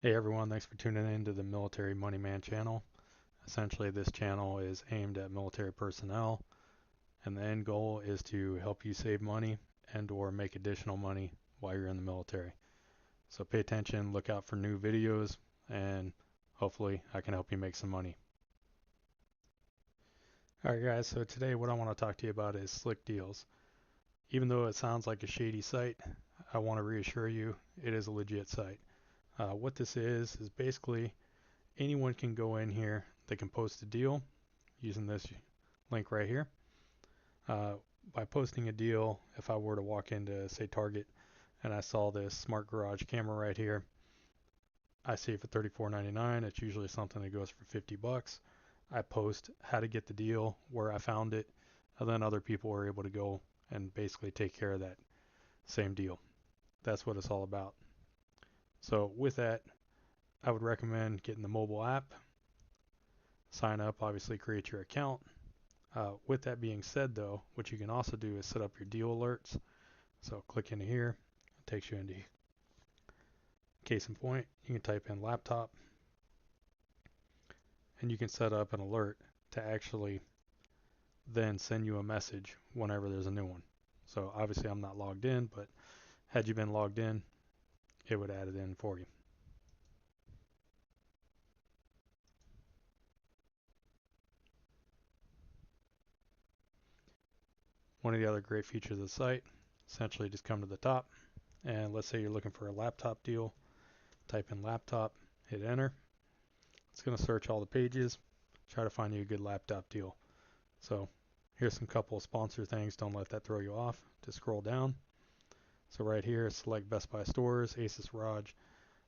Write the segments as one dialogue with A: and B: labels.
A: Hey everyone, thanks for tuning in to the Military Money Man channel. Essentially, this channel is aimed at military personnel, and the end goal is to help you save money and or make additional money while you're in the military. So pay attention, look out for new videos, and hopefully I can help you make some money. Alright guys, so today what I want to talk to you about is Slick Deals. Even though it sounds like a shady site, I want to reassure you it is a legit site. What this is basically anyone can go in here, they can post a deal using this link right here. Uh, by posting a deal, if I were to walk into, say, Target and I saw this smart garage camera right here, I see it for $34.99. It's usually something that goes for 50 bucks. I post how to get the deal, where I found it, and then other people are able to go and basically take care of that same deal. That's what it's all about. So with that, I would recommend getting the mobile app, sign up, obviously create your account. With that being said, though, what you can also do is set up your deal alerts. So click into here, it takes you into case in point. You can type in laptop, and you can set up an alert to actually then send you a message whenever there's a new one. So obviously I'm not logged in, but had you been logged in, it would add it in for you. One of the other great features of the site, essentially just come to the top, and let's say you're looking for a laptop deal, type in laptop, hit enter. It's going to search all the pages, try to find you a good laptop deal. So here's some couple of sponsor things. Don't let that throw you off. Just scroll down. So right here, select Best Buy stores, Asus ROG.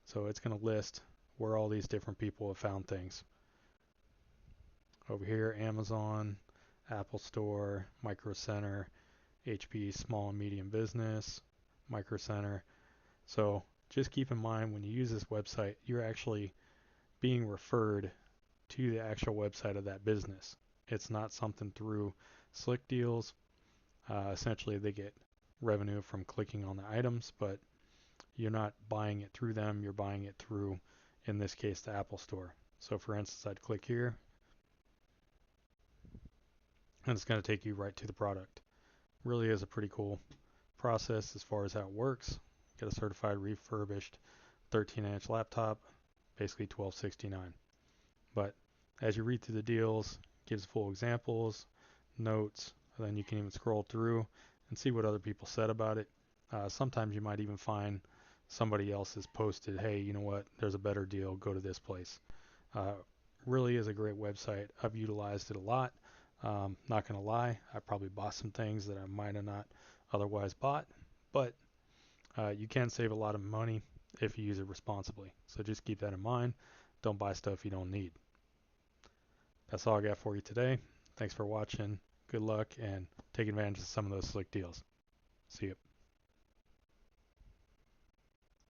A: So it's going to list where all these different people have found things. Over here, Amazon, Apple Store, Micro Center, HP Small and Medium Business, Micro Center. So just keep in mind when you use this website, you're actually being referred to the actual website of that business. It's not something through Slick Deals. Essentially, they get revenue from clicking on the items, but you're not buying it through them. You're buying it through, in this case, the Apple Store. So for instance, I'd click here, and it's going to take you right to the product. Really is a pretty cool process as far as how it works. Get a certified refurbished 13-inch laptop, basically $1269. But as you read through the deals, it gives full examples, notes, and then you can even scroll through and see what other people said about it. Sometimes you might even find somebody else has posted, hey, you know what, there's a better deal, go to this place. Uh, really is a great website. I've utilized it a lot. Not going to lie, I probably bought some things that I might have not otherwise bought, but you can save a lot of money if you use it responsibly. So just keep that in mind. Don't buy stuff you don't need. That's all I got for you today. Thanks for watching. Good luck and take advantage of some of those slick deals. See you.